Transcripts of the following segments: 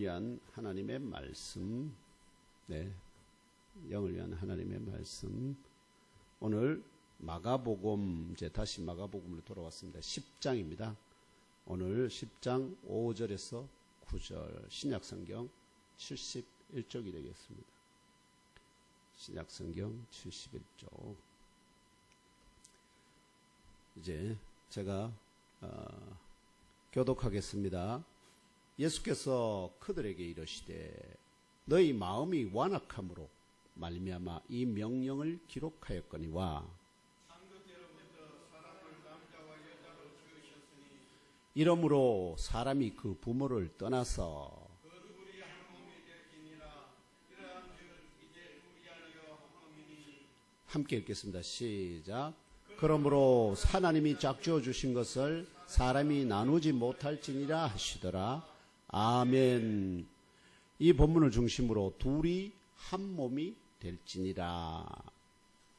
위한 하나님의 말씀, 영을 위한 하나님의 말씀. 오늘 마가복음, 이제 다시 마가복음으로 돌아왔습니다. 10장입니다. 오늘 10장 5절에서 9절, 신약성경 71쪽이 되겠습니다. 신약성경 71쪽. 이제 제가 교독하겠습니다. 예수께서 그들에게 이르시되 너희 마음이 완악함으로 말미암아 이 명령을 기록하였거니와 이러므로 사람이 그 부모를 떠나서 함께 읽겠습니다. 시작. 그러므로 하나님이 짝지어 주신 것을 사람이 나누지 못할지니라 하시더라. 아멘. 이 본문을 중심으로 둘이 한 몸이 될지니라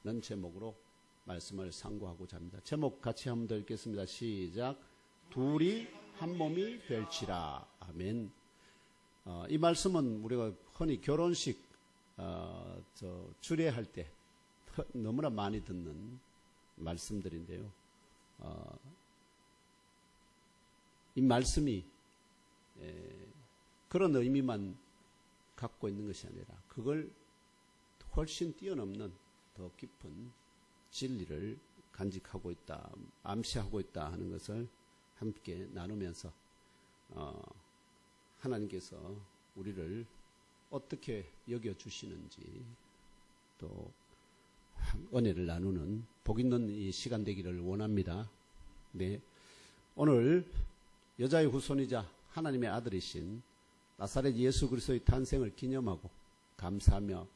는 제목으로 말씀을 상고하고자 합니다. 제목 같이 한번 더 읽겠습니다. 시작. 둘이 한 몸이 될지라. 아멘. 이 말씀은 우리가 흔히 결혼식 주례할 때 너무나 많이 듣는 말씀들인데요. 이 말씀이 그런 의미만 갖고 있는 것이 아니라 그걸 훨씬 뛰어넘는 더 깊은 진리를 간직하고 있다, 암시하고 있다 하는 것을 함께 나누면서 하나님께서 우리를 어떻게 여겨주시는지 또 은혜를 나누는 복 있는 이 시간 되기를 원합니다. 네, 오늘 여자의 후손이자 하나님의 아들이신 나사렛 예수 그리스도의 탄생을 기념하고 감사하며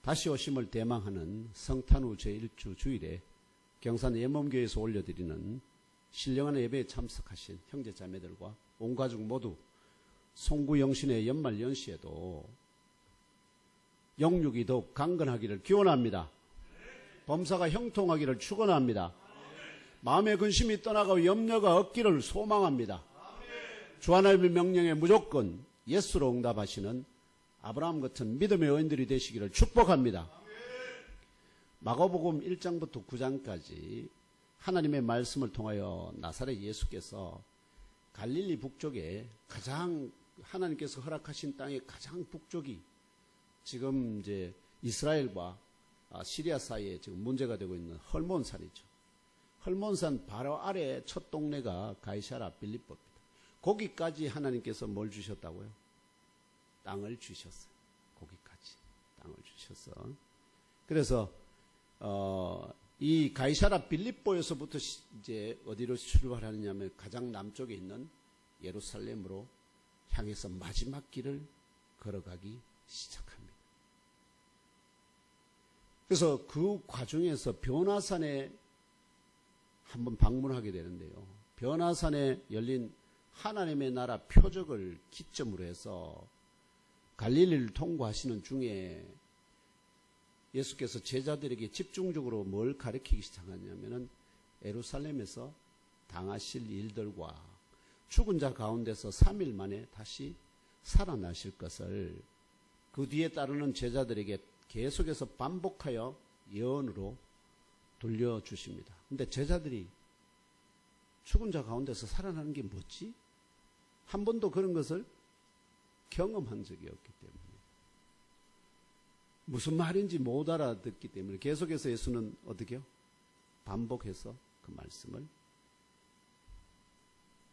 다시 오심을 대망하는 성탄후 제1주 주일에 경산 예몸교회에서 올려드리는 신령한 예배에 참석하신 형제자매들과 온 가족 모두 송구영신의 연말 연시에도 영육이 더욱 강건하기를 기원합니다. 범사가 형통하기를 축원합니다. 마음의 근심이 떠나고 염려가 없기를 소망합니다. 주 하나님의 명령에 무조건 예수로 응답하시는 아브라함 같은 믿음의 여인들이 되시기를 축복합니다. 마가복음 1장부터 9장까지 하나님의 말씀을 통하여 나사렛 예수께서 갈릴리 북쪽에 가장 하나님께서 허락하신 땅의 가장 북쪽이 지금 이제 이스라엘과 시리아 사이에 지금 문제가 되고 있는 헐몬산이죠. 헐몬산 바로 아래 첫 동네가 가이사랴 빌립보입니다. 거기까지 하나님께서 뭘 주셨다고요? 땅을 주셨어요. 거기까지 땅을 주셨어. 그래서 이 가이사랴 빌립보에서부터 이제 어디로 출발하느냐면 가장 남쪽에 있는 예루살렘으로 향해서 마지막 길을 걸어가기 시작합니다. 그래서 그 과정에서 변화산에 한번 방문하게 되는데요. 변화산에 열린 하나님의 나라 표적을 기점으로 해서 갈릴리를 통과하시는 중에 예수께서 제자들에게 집중적으로 뭘 가르치기 시작하냐면은 예루살렘에서 당하실 일들과 죽은 자 가운데서 3일 만에 다시 살아나실 것을 그 뒤에 따르는 제자들에게 계속해서 반복하여 예언으로 들려주십니다. 근데 제자들이 죽은 자 가운데서 살아나는 게 뭐지? 한 번도 그런 것을 경험한 적이 없기 때문에 무슨 말인지 못 알아듣기 때문에 계속해서 예수는 어떻게 해요? 반복해서 그 말씀을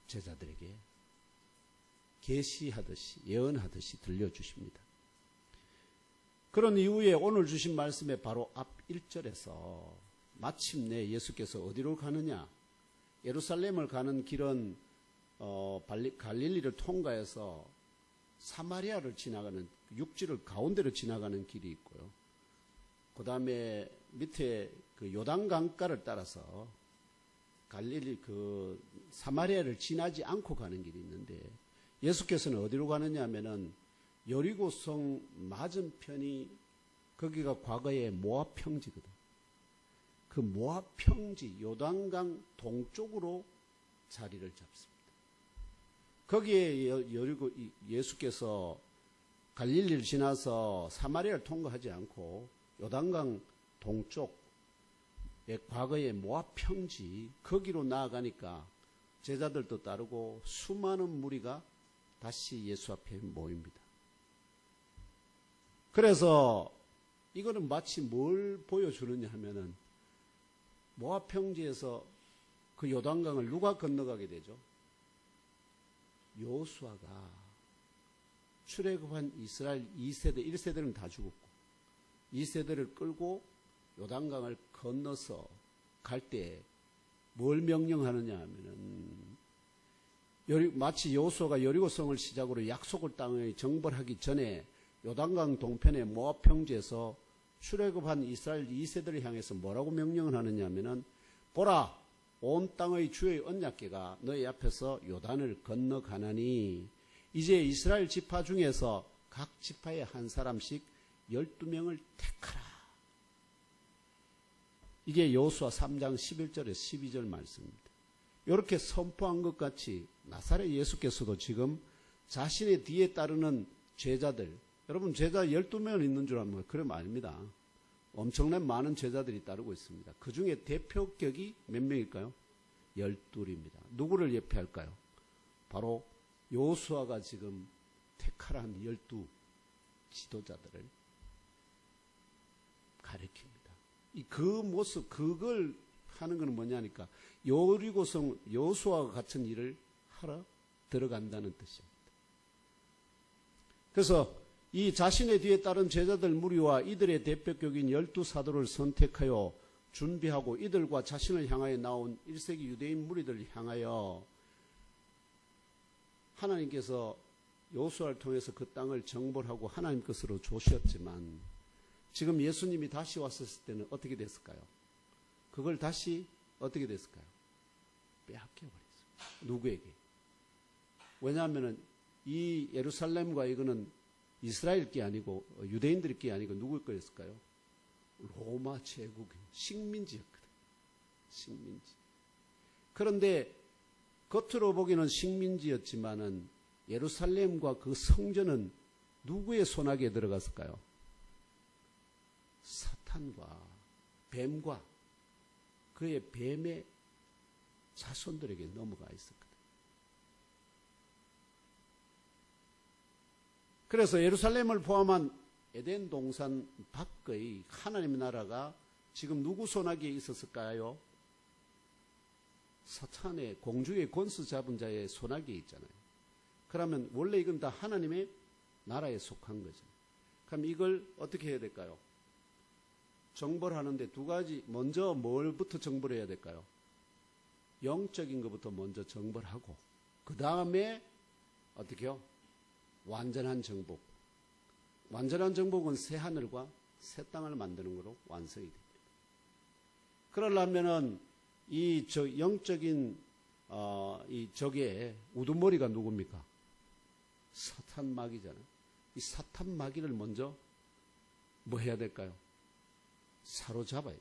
제자들에게 계시하듯이 예언하듯이 들려주십니다. 그런 이후에 오늘 주신 말씀의 바로 앞 1절에서 마침내 예수께서 어디로 가느냐? 예루살렘을 가는 길은 갈릴리를 통과해서 사마리아를 지나가는 육지를 가운데로 지나가는 길이 있고요. 그 다음에 밑에 그 요단강가를 따라서 갈릴리 그 사마리아를 지나지 않고 가는 길이 있는데 예수께서는 어디로 가느냐 하면은 여리고성 맞은편이 거기가 과거에 모압 평지거든. 그 모압 평지 요단강 동쪽으로 자리를 잡습니다. 거기에 여리고 예수께서 갈릴리를 지나서 사마리아를 통과하지 않고 요단강 동쪽 과거의 모압 평지 거기로 나아가니까 제자들도 따르고 수많은 무리가 다시 예수 앞에 모입니다. 그래서 이거는 마치 뭘 보여주느냐 하면은 모압 평지에서 그 요단강을 누가 건너가게 되죠? 여호수아가 출애굽한 이스라엘 2세대, 1세대는 다 죽었고 2세대를 끌고 요단강을 건너서 갈 때 뭘 명령하느냐 하면은 마치 여호수아가 여리고성을 시작으로 약속을 땅에 정벌하기 전에 요단강 동편의 모압 평지에서 출애굽한 이스라엘 2세대를 향해서 뭐라고 명령을 하느냐 하면은 보라 온 땅의 주의 언약궤가 너희 앞에서 요단을 건너가나니 이제 이스라엘 지파 중에서 각 지파에 한 사람씩 12명을 택하라. 이게 여호수아 3장 11절에서 12절 말씀입니다. 이렇게 선포한 것 같이 나사렛 예수께서도 지금 자신의 뒤에 따르는 제자들, 여러분 제자 12명 있는 줄 알면 그럼 아닙니다. 엄청난 많은 제자들이 따르고 있습니다. 그 중에 대표격이 몇 명일까요? 12입니다. 누구를 예표할까요? 바로 여호수아가 지금 택하란 12 지도자들을 가리킵니다. 그 모습, 그걸 하는 것은 뭐냐니까 여리고성 여호수아와 같은 일을 하러 들어간다는 뜻입니다. 그래서 이 자신의 뒤에 따른 제자들 무리와 이들의 대표격인 12사도를 선택하여 준비하고 이들과 자신을 향하여 나온 1세기 유대인 무리들을 향하여 하나님께서 여호수아를 통해서 그 땅을 정벌하고 하나님 것으로 주셨지만 지금 예수님이 다시 왔을 때는 어떻게 됐을까요? 그걸 다시 어떻게 됐을까요? 빼앗겨버렸어요. 누구에게? 왜냐하면 이 예루살렘과 이거는 이스라엘 게 아니고 유대인들 게 아니고 누구일 거였을까요? 로마 제국의 식민지였거든. 식민지. 그런데 겉으로 보기는 식민지였지만은 예루살렘과 그 성전은 누구의 손아귀에 들어갔을까요? 사탄과 뱀과 그의 뱀의 자손들에게 넘어가 있었거든. 그래서 예루살렘을 포함한 에덴 동산 밖의 하나님의 나라가 지금 누구 손아귀에 있었을까요? 사탄의 공주의 권수 잡은 자의 손아귀에 있잖아요. 그러면 원래 이건 다 하나님의 나라에 속한 거죠. 그럼 이걸 어떻게 해야 될까요? 정벌하는데 두 가지, 먼저 뭘부터 정벌해야 될까요? 영적인 것부터 먼저 정벌하고 그 다음에 어떻게 해요? 완전한 정복. 완전한 정복은 새 하늘과 새 땅을 만드는 것으로 완성이 됩니다. 그러려면은 이 영적인 이 적의 우두머리가 누굽니까? 사탄 마귀잖아요. 이 사탄 마귀를 먼저 뭐 해야 될까요? 사로잡아요.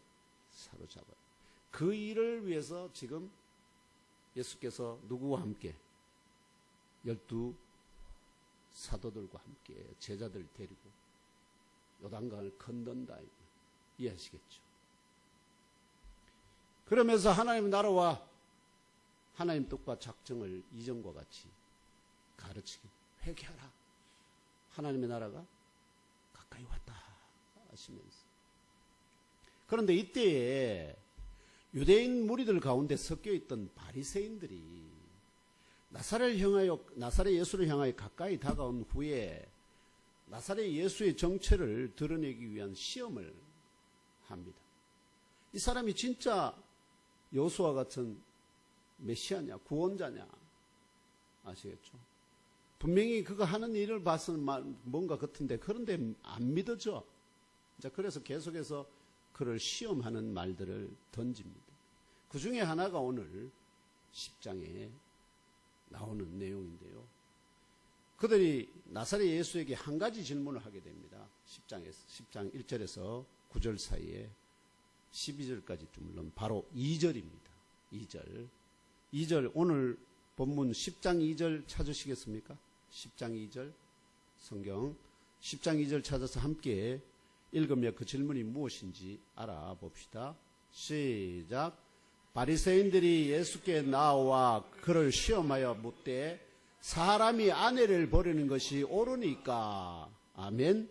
사로잡아요. 그 일을 위해서 지금 예수께서 누구와 함께 12 사도들과 함께 제자들 데리고 요단강을 건넌다. 이해하시겠죠? 그러면서 하나님의 나라와 하나님 뜻과 작정을 이전과 같이 가르치기, 회개하라. 하나님의 나라가 가까이 왔다 하시면서. 그런데 이때에 유대인 무리들 가운데 섞여 있던 바리새인들이 나사렛 예수를 향하여 가까이 다가온 후에 나사렛 예수의 정체를 드러내기 위한 시험을 합니다. 이 사람이 진짜 여호수아 같은 메시아냐, 구원자냐, 아시겠죠? 분명히 그가 하는 일을 봐서는 뭔가 같은데, 그런데 안 믿어져. 자, 그래서 계속해서 그를 시험하는 말들을 던집니다. 그 중에 하나가 오늘 10장에 나오는 내용인데요. 그들이 나사렛 예수에게 한 가지 질문을 하게 됩니다. 10장 1절에서 9절 사이에 12절까지 좀 물론 바로 2절입니다. 2절 오늘 본문 10장 2절 찾으시겠습니까? 10장 2절 성경 10장 2절 찾아서 함께 읽으며 그 질문이 무엇인지 알아봅시다. 시작. 바리새인들이 예수께 나와 그를 시험하여 묻되 사람이 아내를 버리는 것이 옳으니까. 아멘.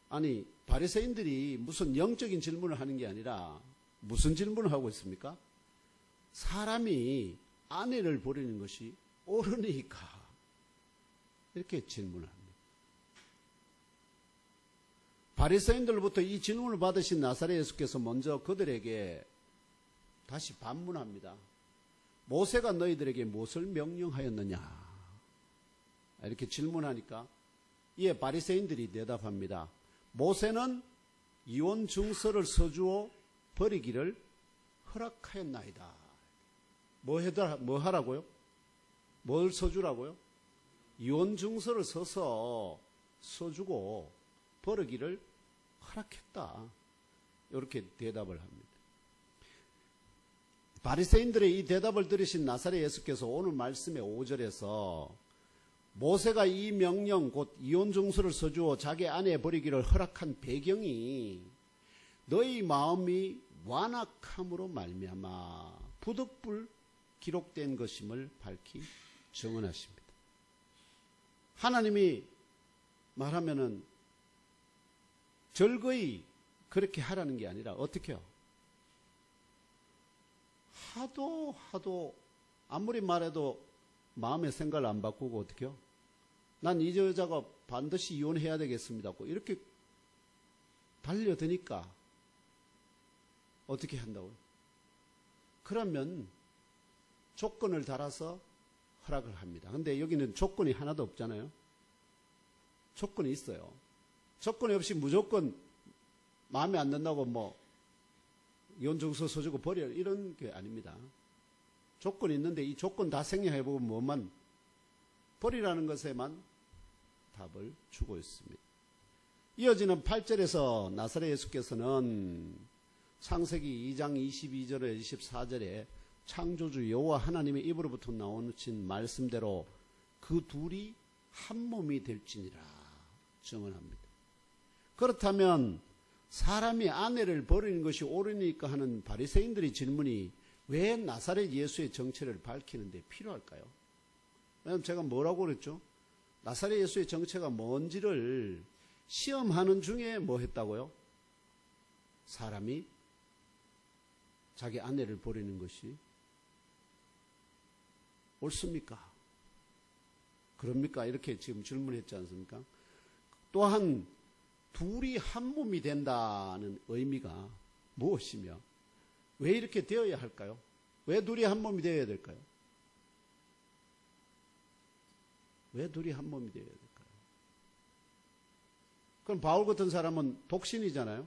아니, 바리새인들이 무슨 영적인 질문을 하는 게 아니라 무슨 질문을 하고 있습니까? 사람이 아내를 버리는 것이 옳으니까. 이렇게 질문을 합니다. 바리새인들로부터 이 질문을 받으신 나사렛 예수께서 먼저 그들에게 다시 반문합니다. 모세가 너희들에게 무엇을 명령하였느냐? 이렇게 질문하니까 이에 바리새인들이 대답합니다. 모세는 이혼 증서를 서주어 버리기를 허락하였나이다. 뭐 하라고요? 뭘 서주라고요? 이혼 증서를 서주고 버리기를 허락했다. 이렇게 대답을 합니다. 바리새인들의 이 대답을 들으신 나사렛 예수께서 오늘 말씀의 5절에서 모세가 이 명령 곧 이혼 증서를 서주어 자기 아내 버리기를 허락한 배경이 너희 마음이 완악함으로 말미암아 부득불 기록된 것임을 밝히 증언하십니다. 하나님이 말하면은 절거이 그렇게 하라는 게 아니라 어떻게 해요? 하도 아무리 말해도 마음의 생각을 안 바꾸고 어떻게 해요? 난 이 여자가 반드시 이혼해야 되겠습니다. 이렇게 달려드니까 어떻게 한다고요? 그러면 조건을 달아서 허락을 합니다. 근데 여기는 조건이 하나도 없잖아요. 조건이 있어요. 조건이 없이 무조건 마음에 안 든다고 이혼증서 써주고 버려 이런 게 아닙니다. 조건이 있는데 이 조건 다 생략해보면 뭐만 버리라는 것에만 답을 주고 있습니다. 이어지는 8절에서 나사렛 예수께서는 창세기 2장 22절에 24절에 창조주 여호와 하나님의 입으로부터 나오신 말씀대로 그 둘이 한 몸이 될지니라 증언합니다. 그렇다면 사람이 아내를 버리는 것이 옳으니까 하는 바리새인들의 질문이 왜 나사렛 예수의 정체를 밝히는 데 필요할까요? 왜냐하면 제가 뭐라고 그랬죠? 나사렛 예수의 정체가 뭔지를 시험하는 중에 뭐 했다고요? 사람이 자기 아내를 버리는 것이 옳습니까? 그럽니까? 이렇게 지금 질문했지 않습니까? 또한 둘이 한 몸이 된다는 의미가 무엇이며 왜 이렇게 되어야 할까요? 왜 둘이 한 몸이 되어야 될까요? 왜 둘이 한 몸이 되어야 될까요? 그럼 바울 같은 사람은 독신이잖아요.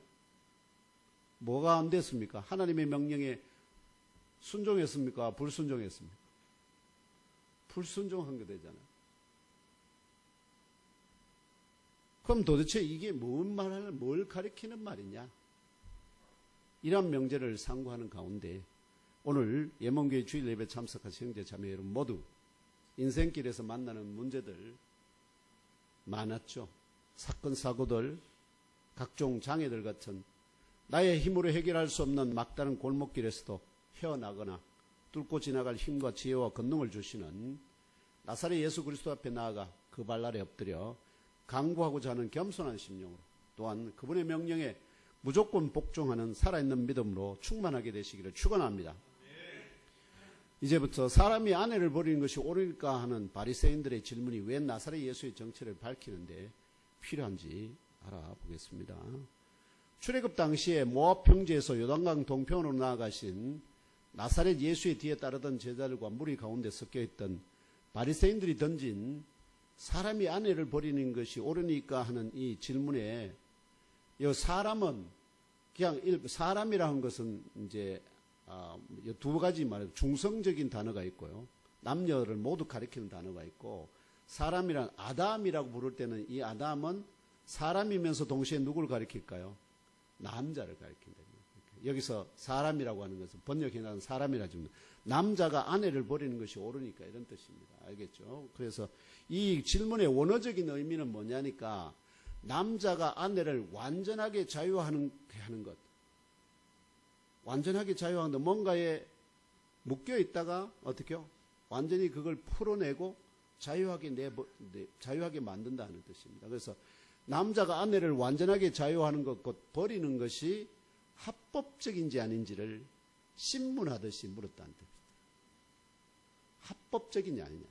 뭐가 안 됐습니까? 하나님의 명령에 순종했습니까? 불순종했습니까? 불순종한 게 되잖아요. 그럼 도대체 이게 뭘 가리키는 말이냐? 이런 명제를 상고하는 가운데 오늘 예mon교회 주일 예배 참석하신 형제 자매 여러분 모두 인생길에서 만나는 문제들 많았죠. 사건 사고들, 각종 장애들 같은 나의 힘으로 해결할 수 없는 막다른 골목길에서도 헤어나거나 뚫고 지나갈 힘과 지혜와 권능을 주시는 나사렛 예수 그리스도 앞에 나아가 그 발 아래 엎드려 간구하고자 하는 겸손한 심령으로 또한 그분의 명령에 무조건 복종하는 살아있는 믿음으로 충만하게 되시기를 축원합니다. 이제부터 사람이 아내를 버리는 것이 옳으니까 하는 바리새인들의 질문이 왜 나사렛 예수의 정체를 밝히는데 필요한지 알아보겠습니다. 출애굽 당시에 모압 평지에서 요단강 동편으로 나아가신 나사렛 예수의 뒤에 따르던 제자들과 무리 가운데 섞여있던 바리새인들이 던진 사람이 아내를 버리는 것이 옳으니까 하는 이 질문에 이 사람은 그냥 사람이라는 것은 이제 두 가지 말이에요. 중성적인 단어가 있고요. 남녀를 모두 가리키는 단어가 있고 사람이란 아담이라고 부를 때는 이 아담은 사람이면서 동시에 누구를 가리킬까요? 남자를 가리킨다. 여기서 사람이라고 하는 것은 번역해나간 사람이라 줍니다. 남자가 아내를 버리는 것이 옳으니까 이런 뜻입니다. 알겠죠? 그래서 이 질문의 원어적인 의미는 뭐냐니까 남자가 아내를 완전하게 자유하는 것. 완전하게 자유하는 것. 뭔가에 묶여 있다가 어떻게요? 완전히 그걸 풀어내고 자유하게 만든다는 뜻입니다. 그래서 남자가 아내를 완전하게 자유하는 것, 곧 버리는 것이 합법적인지 아닌지를 신문하듯이 물었다는 뜻입니다. 합법적이냐 아니냐.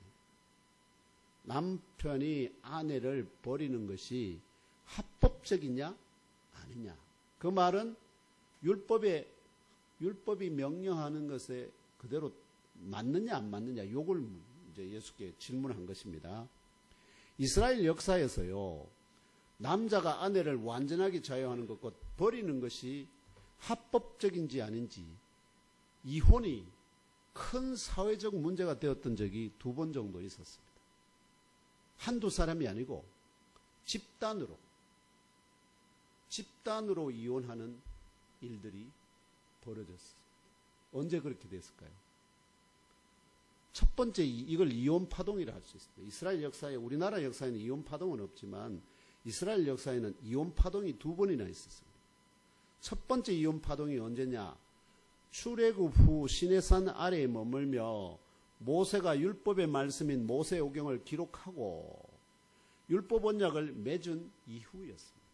남편이 아내를 버리는 것이 합법적이냐 아니냐. 그 말은 율법이 명령하는 것에 그대로 맞느냐 안 맞느냐. 요걸 이제 예수께 질문한 것입니다. 이스라엘 역사에서요. 남자가 아내를 완전하게 자유하는 것과 버리는 것이 합법적인지 아닌지 이혼이 큰 사회적 문제가 되었던 적이 2번 정도 있었습니다. 한두 사람이 아니고 집단으로 이혼하는 일들이 벌어졌어요. 언제 그렇게 됐을까요? 첫 번째 이걸 이혼 파동이라 할 수 있습니다. 이스라엘 역사에 우리나라 역사에는 이혼 파동은 없지만 이스라엘 역사에는 이혼 파동이 2번이나 있었습니다. 첫 번째 이혼 파동이 언제냐? 출애굽 후 시내산 아래에 머물며 모세가 율법의 말씀인 모세오경을 기록하고 율법 언약을 맺은 이후였습니다.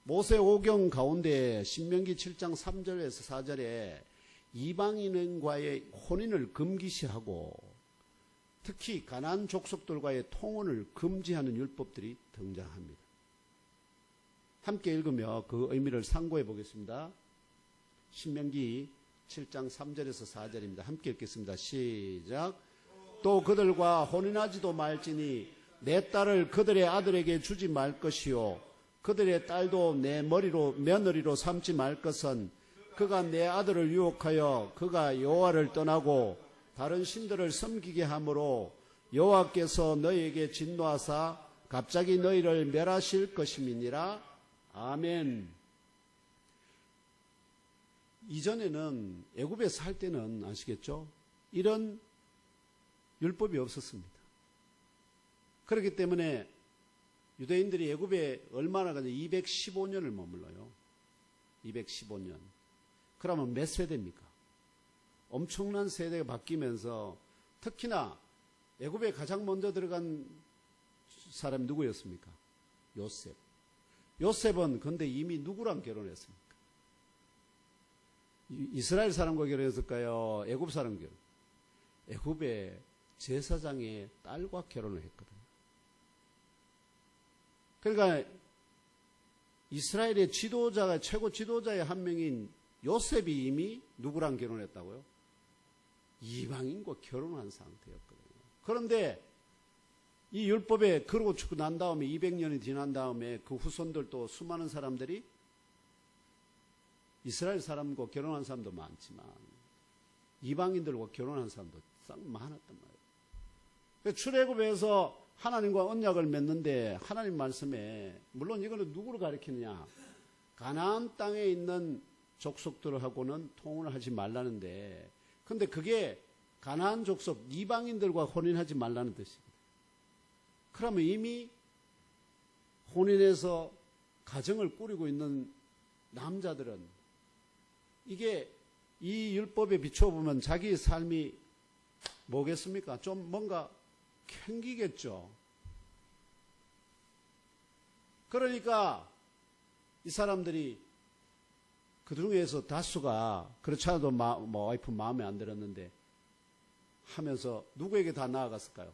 모세오경 가운데 신명기 7장 3절에서 4절에 이방인과의 혼인을 금기시하고 특히 가나안 족속들과의 통혼을 금지하는 율법들이 등장합니다. 함께 읽으며 그 의미를 상고해 보겠습니다. 신명기 7장 3절에서 4절입니다. 함께 읽겠습니다. 시작. 또 그들과 혼인하지도 말지니 내 딸을 그들의 아들에게 주지 말 것이요 그들의 딸도 내 며느리로 삼지 말 것은 그가 내 아들을 유혹하여 그가 여호와를 떠나고 다른 신들을 섬기게 하므로 여호와께서 너희에게 진노하사 갑자기 너희를 멸하실 것임이니라. 아멘. 이전에는 애굽에 살 때는 아시겠죠? 이런 율법이 없었습니다. 그렇기 때문에 유대인들이 애굽에 얼마나 가냐 215년을 머물러요. 215년. 그러면 몇 세대입니까? 엄청난 세대가 바뀌면서 특히나 애굽에 가장 먼저 들어간 사람이 누구였습니까? 요셉. 요셉은 근데 이미 누구랑 결혼했습니까? 이스라엘 사람과 결혼했을까요? 애굽 사람 결혼. 애굽의 제사장의 딸과 결혼을 했거든요. 그러니까 이스라엘의 최고 지도자의 한 명인 요셉이 이미 누구랑 결혼했다고요? 이방인과 결혼한 상태였거든요. 그런데 이 율법에 그러고 난 다음에 200년이 지난 다음에 그 후손들도 수많은 사람들이 이스라엘 사람과 결혼한 사람도 많지만 이방인들과 결혼한 사람도 싹 많았단 말이에요. 출애굽에서 하나님과 언약을 맺는데 하나님 말씀에 물론 이거는 누구를 가리키느냐? 가나안 땅에 있는 족속들하고는 통혼을 하지 말라는데 근데 그게 가나안 족속 이방인들과 혼인하지 말라는 뜻입니다. 그러면 이미 혼인해서 가정을 꾸리고 있는 남자들은 이게 이 율법에 비춰보면 자기 삶이 뭐겠습니까? 좀 뭔가 캥기겠죠. 그러니까 이 사람들이 그 중에서 다수가 그렇지 않아도 와이프 마음에 안 들었는데 하면서 누구에게 다 나아갔을까요?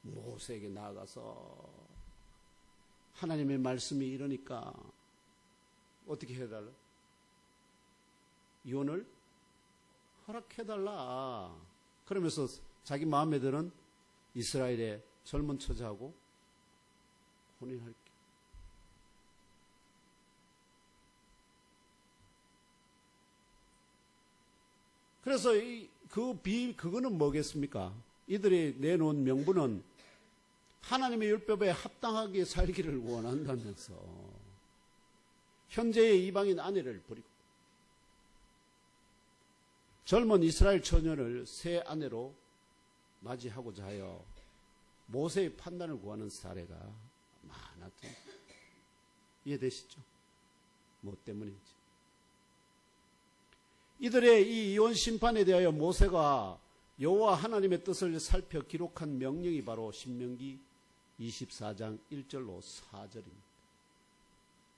모세에게 나아가서 하나님의 말씀이 이러니까 어떻게 해달라? 이혼을 허락해달라. 그러면서 자기 마음에 드는 이스라엘의 젊은 처자하고 혼인할게. 그래서 그거는 뭐겠습니까? 이들이 내놓은 명분은 하나님의 율법에 합당하게 살기를 원한다면서 현재의 이방인 아내를 버리고 젊은 이스라엘 처녀를 새 아내로 맞이하고자 하여 모세의 판단을 구하는 사례가 많았던, 이해되시죠? 뭐 때문인지. 이들의 이 이혼 심판에 대하여 모세가 여호와 하나님의 뜻을 살펴 기록한 명령이 바로 신명기 24장 1절로 4절입니다.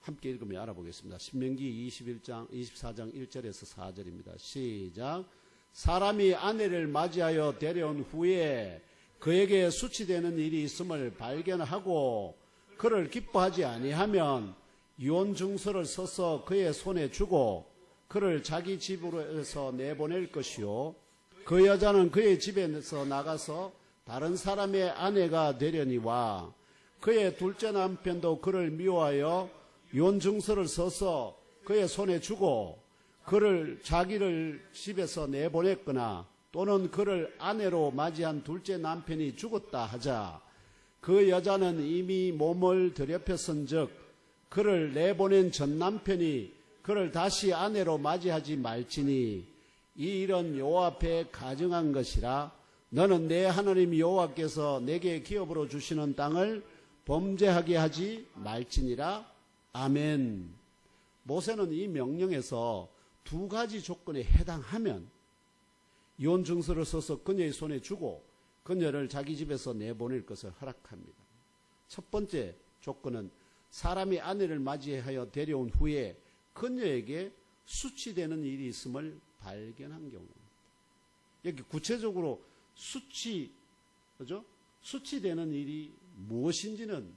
함께 읽으며 알아보겠습니다. 신명기 24장 1절에서 4절입니다. 시작. 사람이 아내를 맞이하여 데려온 후에 그에게 수치되는 일이 있음을 발견하고 그를 기뻐하지 아니하면 이혼 증서를 써서 그의 손에 주고 그를 자기 집으로서 내보낼 것이요, 그 여자는 그의 집에서 나가서 다른 사람의 아내가 되려니와 그의 둘째 남편도 그를 미워하여 이혼 증서를 써서 그의 손에 주고 그를 자기를 집에서 내보냈거나 또는 그를 아내로 맞이한 둘째 남편이 죽었다 하자 그 여자는 이미 몸을 더럽혔은즉 그를 내보낸 전 남편이 그를 다시 아내로 맞이하지 말지니 이 일은 여호와 앞에 가증한 것이라. 너는 내 하나님 여호와께서 내게 기업으로 주시는 땅을 범죄하게 하지 말지니라. 아멘. 모세는 이 명령에서 두 가지 조건에 해당하면 이혼 증서를 써서 그녀의 손에 주고 그녀를 자기 집에서 내보낼 것을 허락합니다. 첫 번째 조건은 사람이 아내를 맞이하여 데려온 후에 그녀에게 수치되는 일이 있음을 발견한 경우입니다. 여기 구체적으로 수치되는 일이 무엇인지는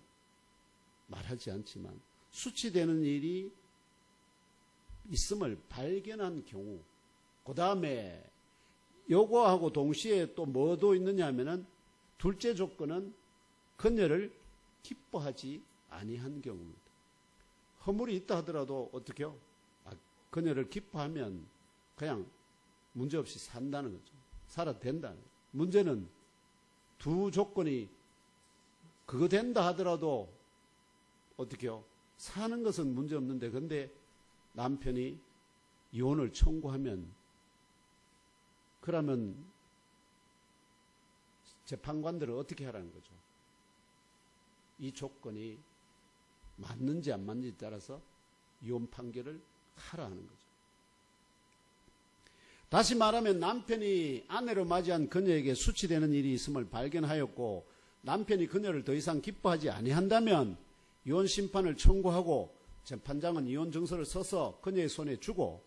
말하지 않지만 수치되는 일이 있음을 발견한 경우, 그 다음에 요거하고 동시에 또 뭐도 있느냐 하면은 둘째 조건은 그녀를 기뻐하지 아니한 경우입니다. 허물이 있다 하더라도 어떻게요? 그녀를 기뻐하면 그냥 문제없이 산다는 거죠. 살아도 된다는 거죠. 문제는 두 조건이 그거 된다 하더라도 어떻게요? 사는 것은 문제없는데 근데 남편이 이혼을 청구하면 그러면 재판관들은 어떻게 하라는 거죠? 이 조건이 맞는지 안 맞는지에 따라서 이혼 판결을 하라는 거죠. 다시 말하면 남편이 아내로 맞이한 그녀에게 수치되는 일이 있음을 발견하였고 남편이 그녀를 더 이상 기뻐하지 아니한다면 이혼 심판을 청구하고 재판장은 이혼 증서를 써서 그녀의 손에 주고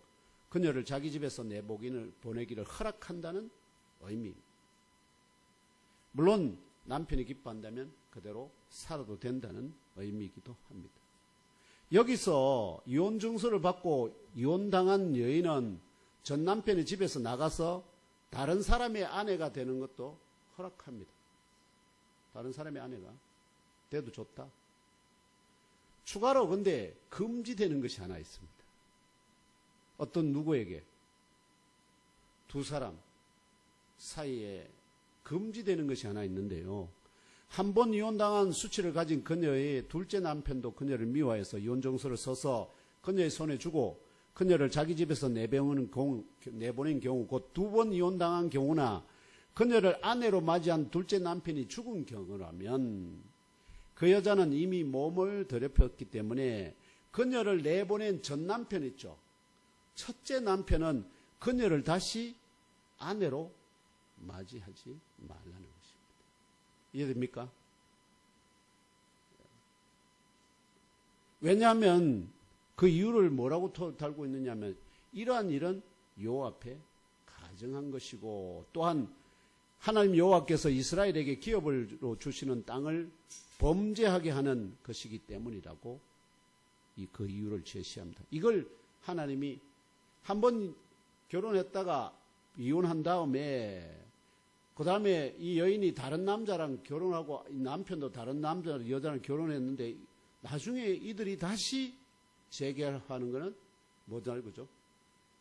그녀를 자기 집에서 내보내기를 허락한다는 의미입니다. 물론 남편이 기뻐한다면 그대로 살아도 된다는 의미이기도 합니다. 여기서 이혼 증서를 받고 이혼당한 여인은 전 남편의 집에서 나가서 다른 사람의 아내가 되는 것도 허락합니다. 다른 사람의 아내가 돼도 좋다. 추가로 근데 금지되는 것이 하나 있습니다. 어떤 누구에게 두 사람 사이에 금지되는 것이 하나 있는데요. 한 번 이혼당한 수치를 가진 그녀의 둘째 남편도 그녀를 미워해서 이혼 증서를 써서 그녀의 손에 주고 그녀를 자기 집에서 내보낸 경우, 곧 두 번 이혼당한 경우나 그녀를 아내로 맞이한 둘째 남편이 죽은 경우라면 그 여자는 이미 몸을 더럽혔기 때문에 그녀를 내보낸 전 남편 있죠. 첫째 남편은 그녀를 다시 아내로 맞이하지 말라는 것입니다. 이해됩니까? 왜냐하면 그 이유를 뭐라고 달고 있느냐면 이러한 일은 여호와 앞에 가증한 것이고 또한 하나님 여호와께서 이스라엘에게 기업으로 주시는 땅을 범죄하게 하는 것이기 때문이라고 그 이유를 제시합니다. 이걸 하나님이 한번 결혼했다가 이혼한 다음에 그 다음에 이 여인이 다른 남자랑 결혼하고 남편도 다른 여자랑 결혼했는데 나중에 이들이 다시 재결하는 것은 뭐지 알고죠?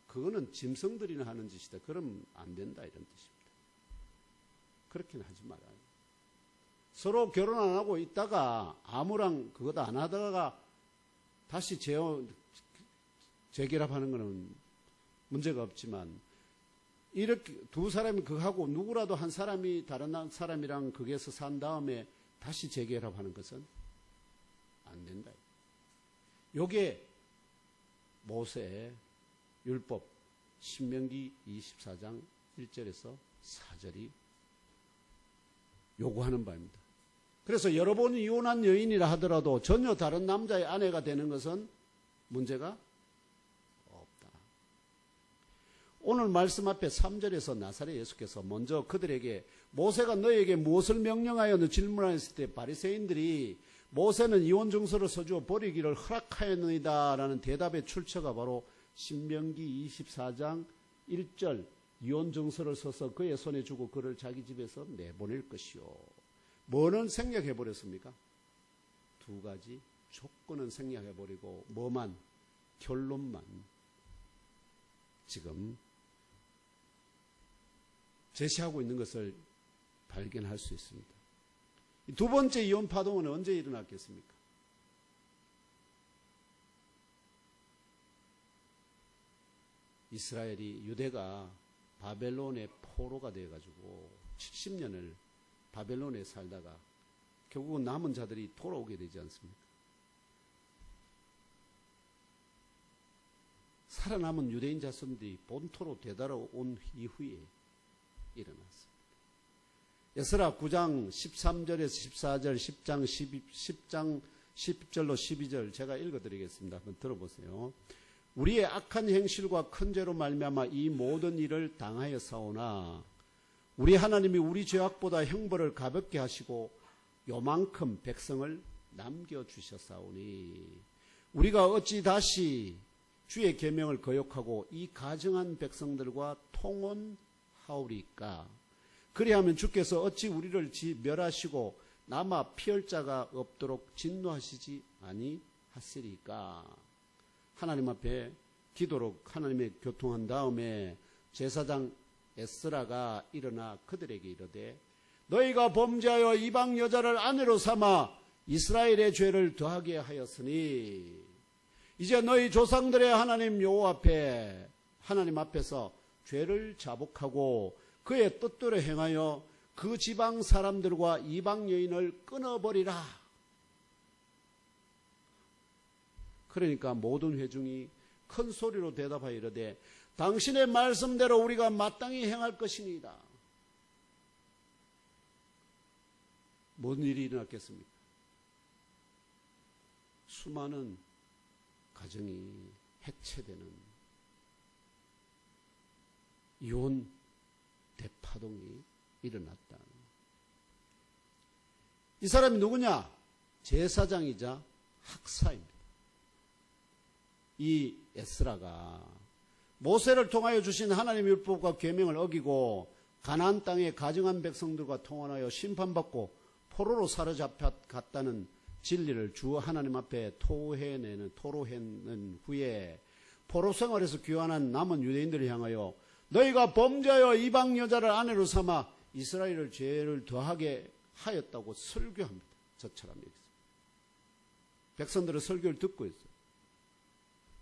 그거는 짐승들이나 하는 짓이다. 그러면 안 된다 이런 뜻입니다. 그렇게는 하지 말아요. 서로 결혼 안 하고 있다가 아무랑 그것도 안 하다가 다시 재결합하는 것은 문제가 없지만 이렇게 두 사람이 그하고 누구라도 한 사람이 다른 사람이랑 거기에서 산 다음에 다시 재결합하는 것은 안 된다. 요게 모세의 율법 신명기 24장 1절에서 4절이 요구하는 바입니다. 그래서 여러 번 이혼한 여인이라 하더라도 전혀 다른 남자의 아내가 되는 것은 문제가 없다. 오늘 말씀 앞에 3절에서 나사렛 예수께서 먼저 그들에게 모세가 너에게 무엇을 명령하여 너 질문하였을 때 바리새인들이 모세는 이혼 증서를 써주어 버리기를 허락하였느니라 라는 대답의 출처가 바로 신명기 24장 1절 이혼 증서를 써서 그의 손에 주고 그를 자기 집에서 내보낼 것이요. 뭐는 생략해 버렸습니까? 두 가지 조건은 생략해 버리고 뭐만? 결론만 지금 제시하고 있는 것을 발견할 수 있습니다. 두 번째 이혼 파동은 언제 일어났겠습니까? 이스라엘이 유대가 바벨론의 포로가 되어가지고 70년을 바벨론에 살다가 결국은 남은 자들이 돌아오게 되지 않습니까? 살아남은 유대인 자손들이 본토로 되돌아온 이후에 일어났습니다. 에스라 9장 13절에서 14절, 10장 10절로 12절 제가 읽어드리겠습니다. 한번 들어보세요. 우리의 악한 행실과 큰 죄로 말미암아 이 모든 일을 당하였사오나 우리 하나님이 우리 죄악보다 형벌을 가볍게 하시고 요만큼 백성을 남겨주셨사오니 우리가 어찌 다시 주의 계명을 거역하고 이 가증한 백성들과 통혼하오리까? 그리하면 주께서 어찌 우리를 멸하시고 남아 피할 자가 없도록 진노하시지 아니하시리까? 하나님 앞에 기도로 하나님의 교통한 다음에 제사장 에스라가 일어나 그들에게 이르되 너희가 범죄하여 이방 여자를 아내로 삼아 이스라엘의 죄를 더하게 하였으니 이제 너희 조상들의 하나님 여호와 앞에 하나님 앞에서 죄를 자복하고 그의 뜻대로 행하여 그 지방 사람들과 이방 여인을 끊어버리라. 그러니까 모든 회중이 큰 소리로 대답하여 이르되 당신의 말씀대로 우리가 마땅히 행할 것이니이다. 뭔 일이 일어났겠습니까? 수많은 가정이 해체되는 이혼 대파동이 일어났다. 이 사람이 누구냐? 제사장이자 학사입니다. 이 에스라가 모세를 통하여 주신 하나님의 율법과 계명을 어기고 가나안 땅의 가증한 백성들과 통혼하여 심판받고 포로로 사로잡혔다는 진리를 주 하나님 앞에 토로해낸 후에 포로 생활에서 귀환한 남은 유대인들을 향하여 너희가 범죄하여 이방 여자를 아내로 삼아 이스라엘을 죄를 더하게 하였다고 설교합니다. 저처럼 여기서 백성들은 설교를 듣고 있어요.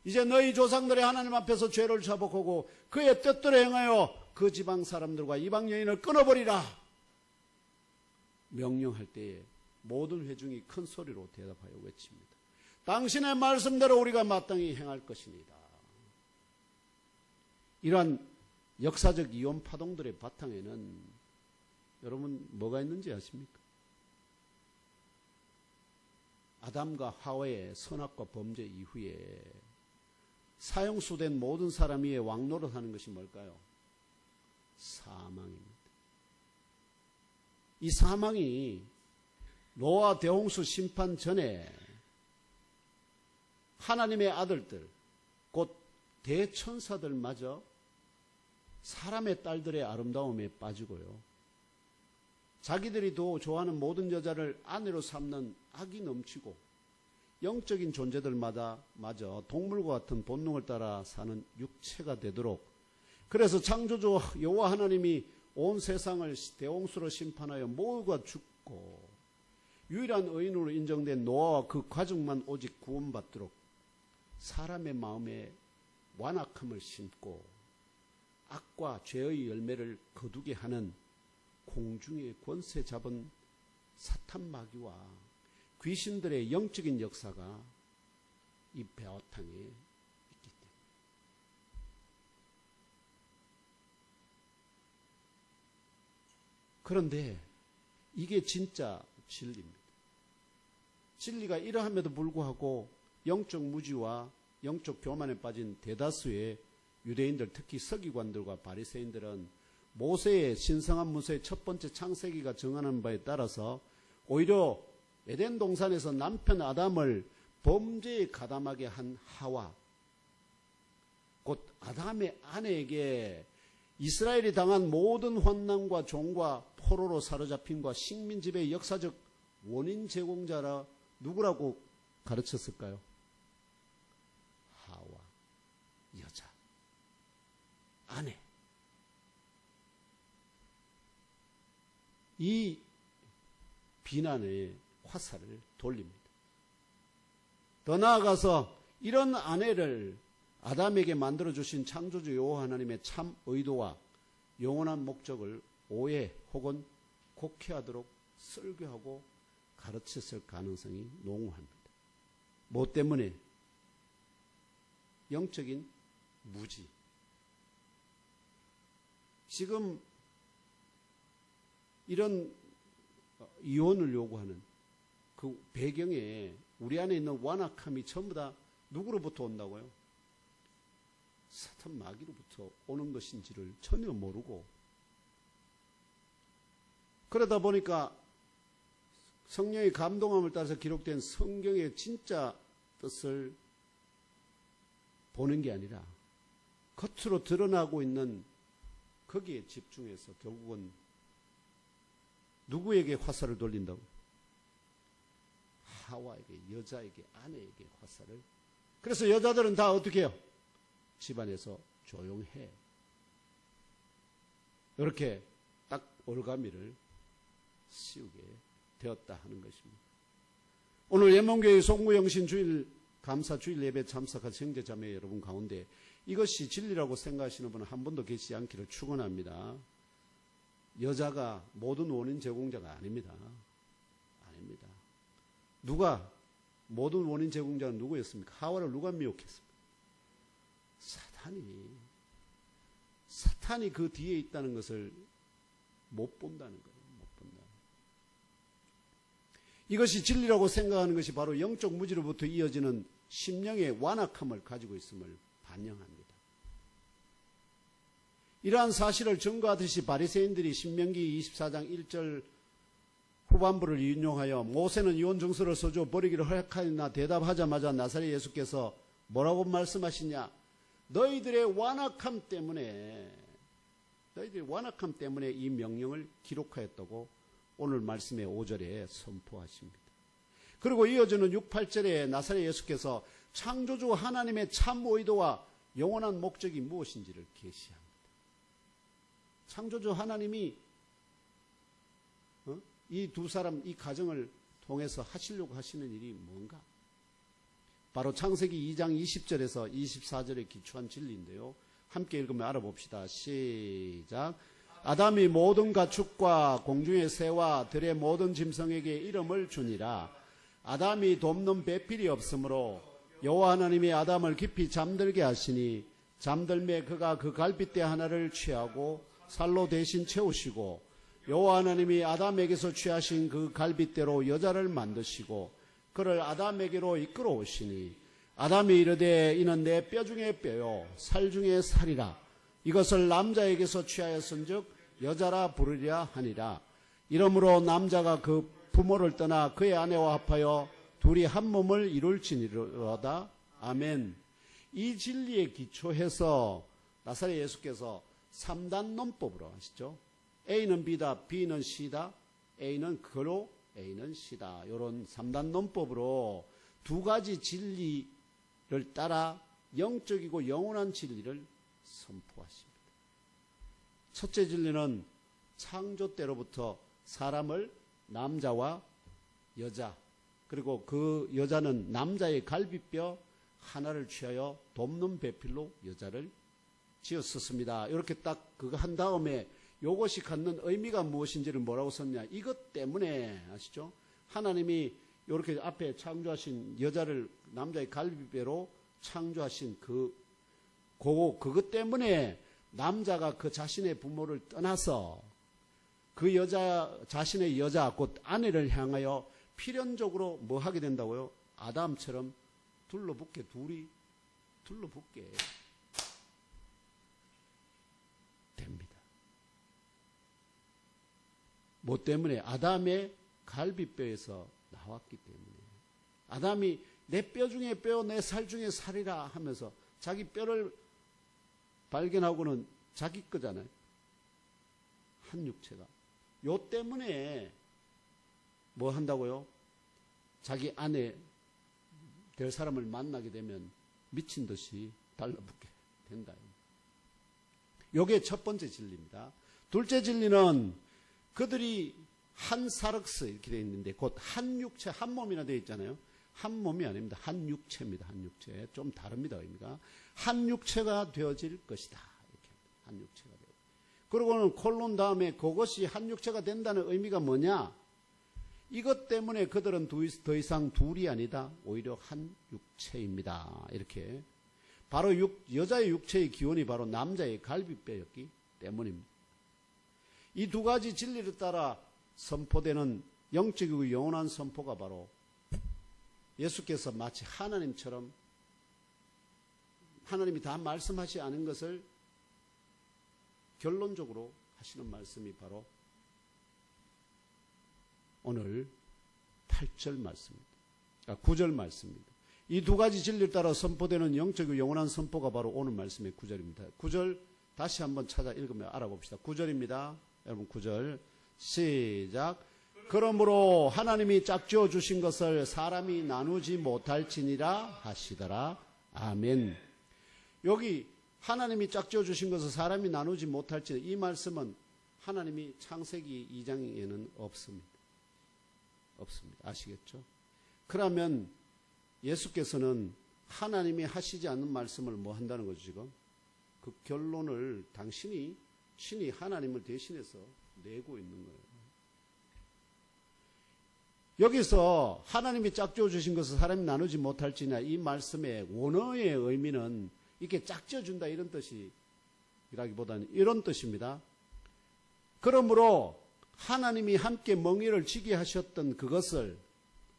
이제 너희 조상들의 하나님 앞에서 죄를 자복하고 그의 뜻대로 행하여 그 지방 사람들과 이방 여인을 끊어버리라. 명령할 때에 모든 회중이 큰 소리로 대답하여 외칩니다. 당신의 말씀대로 우리가 마땅히 행할 것입니다. 이러한 역사적 이혼 파동들의 바탕에는 여러분 뭐가 있는지 아십니까? 아담과 하와의 선악과 범죄 이후에 사형수된 모든 사람 위에 왕노릇하는 것이 뭘까요? 사망입니다. 이 사망이 노아 대홍수 심판 전에 하나님의 아들들 곧 대천사들마저 사람의 딸들의 아름다움에 빠지고요. 자기들이 더 좋아하는 모든 여자를 아내로 삼는 악이 넘치고 영적인 존재들마다 마저 동물과 같은 본능을 따라 사는 육체가 되도록 그래서 창조주 여호와 하나님이 온 세상을 대홍수로 심판하여 모두가 죽고 유일한 의인으로 인정된 노아와 그 가족만 오직 구원받도록 사람의 마음에 완악함을 심고 악과 죄의 열매를 거두게 하는 공중의 권세 잡은 사탄 마귀와 귀신들의 영적인 역사가 이 베어탕에 있기 때문에. 그런데 이게 진짜 진리입니다. 진리가 이러함에도 불구하고 영적 무지와 영적 교만에 빠진 대다수의 유대인들, 특히 서기관들과 바리새인들은 모세의 신성한 문서의 첫 번째 창세기가 정하는 바에 따라서 오히려 에덴 동산에서 남편 아담을 범죄에 가담하게 한 하와, 곧 아담의 아내에게 이스라엘이 당한 모든 환난과 종과 포로로 사로잡힘과 식민지배의 역사적 원인 제공자라 누구라고 가르쳤을까요? 하와, 여자, 아내. 이 비난의 화살을 돌립니다. 더 나아가서 이런 아내를 아담에게 만들어주신 창조주 여호와 하나님의 참 의도와 영원한 목적을 오해 혹은 곡해하도록 설교하고 가르쳤을 가능성이 농후합니다. 뭐 때문에? 영적인 무지. 지금 이런 이혼을 요구하는 그 배경에 우리 안에 있는 완악함이 전부 다 누구로부터 온다고요? 사탄 마귀로부터 오는 것인지를 전혀 모르고, 그러다 보니까 성령의 감동함을 따라서 기록된 성경의 진짜 뜻을 보는 게 아니라 겉으로 드러나고 있는 거기에 집중해서 결국은 누구에게 화살을 돌린다고? 하와에게, 여자에게, 아내에게 화살을. 그래서 여자들은 다 어떻게 해요? 집안에서 조용해. 이렇게 딱 올가미를 씌우게 되었다 하는 것입니다. 오늘 예mon교회 송구영신 주일 감사 주일 예배 참석한 형제자매 여러분 가운데 이것이 진리라고 생각하시는 분은 한 분도 계시지 않기를 축원합니다. 여자가 모든 원인 제공자가 아닙니다. 아닙니다. 누가 모든 원인 제공자는 누구였습니까? 하와를 누가 미혹했습니까? 사탄이 그 뒤에 있다는 것을 못 본다는 거예요. 못 본다. 이것이 진리라고 생각하는 것이 바로 영적 무지로부터 이어지는 심령의 완악함을 가지고 있음을 반영합니다. 이러한 사실을 증거하듯이 바리새인들이 신명기 24장 1절 후반부를 인용하여 모세는 이혼 증서를 써줘 버리기를 허락하였나 대답하자마자 나사렛 예수께서 뭐라고 말씀하시냐? 너희들의 완악함 때문에 이 명령을 기록하였다고 오늘 말씀의 5절에 선포하십니다. 그리고 이어지는 6, 8절에 나사렛 예수께서 창조주 하나님의 참 의도와 영원한 목적이 무엇인지를 계시합니다. 창조주 하나님이 이 두 사람, 이 가정을 통해서 하시려고 하시는 일이 뭔가? 바로 창세기 2장 20절에서 24절에 기초한 진리인데요. 함께 읽으면 알아봅시다. 시작. 아담이 모든 가축과 공중의 새와 들의 모든 짐승에게 이름을 주니라. 아담이 돕는 배필이 없으므로 여호와 하나님이 아담을 깊이 잠들게 하시니 잠들매 그가 그 갈빗대 하나를 취하고 살로 대신 채우시고 여호와 하나님이 아담에게서 취하신 그 갈빗대로 여자를 만드시고 그를 아담에게로 이끌어 오시니 아담이 이르되 이는 내 뼈 중에 뼈요 살 중에 살이라. 이것을 남자에게서 취하였은즉 여자라 부르리라 하니라. 이러므로 남자가 그 부모를 떠나 그의 아내와 합하여 둘이 한 몸을 이룰지니로다. 아멘. 이 진리에 기초해서 나사렛 예수께서 3단 논법으로 하시죠. A는 B다, B는 C다, A는 그로, A는 C다. 이런 3단 논법으로 두 가지 진리를 따라 영적이고 영원한 진리를 선포하십니다. 첫째 진리는 창조 때로부터 사람을 남자와 여자, 그리고 그 여자는 남자의 갈비뼈 하나를 취하여 돕는 배필로 여자를 지었었습니다. 이렇게 딱 그거 한 다음에 이것이 갖는 의미가 무엇인지를 뭐라고 썼냐. 이것 때문에 아시죠? 하나님이 이렇게 앞에 창조하신 여자를 남자의 갈비뼈로 창조하신 그것 때문에 남자가 그 자신의 부모를 떠나서 그 자신의 여자, 곧 아내를 향하여 필연적으로 뭐 하게 된다고요? 아담처럼 둘이 둘러붙게 됩니다. 뭐 때문에? 아담의 갈비뼈에서 나왔기 때문에. 아담이 내 뼈 중에 뼈, 내 살 중에 살이라 하면서 자기 뼈를 발견하고는 자기 거잖아요. 한 육체가. 요 때문에 뭐 한다고요? 자기 아내 될 사람을 만나게 되면 미친 듯이 달라붙게 된다. 요게 첫 번째 진리입니다. 둘째 진리는 그들이 한 사륵스 이렇게 되어 있는데 곧 한 육체, 한 몸이나 되어 있잖아요. 한 몸이 아닙니다. 한 육체입니다. 한 육체. 좀 다릅니다. 의미가. 한 육체가 되어질 것이다. 이렇게 한 육체가 되어. 그리고는 콜론 다음에 그것이 한 육체가 된다는 의미가 뭐냐? 이것 때문에 그들은 더 이상 둘이 아니다. 오히려 한 육체입니다. 이렇게. 바로 여자의 육체의 기원이 바로 남자의 갈비뼈였기 때문입니다. 이 두 가지 진리를 따라 선포되는 영적이고 영원한 선포가 바로 예수께서 마치 하나님처럼 하나님이 다 말씀하지 않은 것을 결론적으로 하시는 말씀이 바로 오늘 8절 말씀입니다. 9절 말씀입니다. 이 두 가지 진리를 따라 선포되는 영적이고 영원한 선포가 바로 오늘 말씀의 9절입니다. 9절 다시 한번 찾아 읽으며 알아봅시다. 9절입니다. 여러분 9절 시작. 그러므로 하나님이 짝지어 주신 것을 사람이 나누지 못할지니라 하시더라. 아멘. 여기 하나님이 짝지어 주신 것을 사람이 나누지 못할지니 이 말씀은 하나님이 창세기 2장에는 없습니다. 없습니다. 아시겠죠? 그러면 예수께서는 하나님이 하시지 않는 말씀을 뭐 한다는 거죠, 지금? 그 결론을 신이 하나님을 대신해서 내고 있는 거예요. 여기서 하나님이 짝지어 주신 것을 사람이 나누지 못할지냐 이 말씀의 원어의 의미는 이렇게 짝지어 준다 이런 뜻이라기보다는 이런 뜻입니다. 그러므로 하나님이 함께 멍에를 지게 하셨던 그것을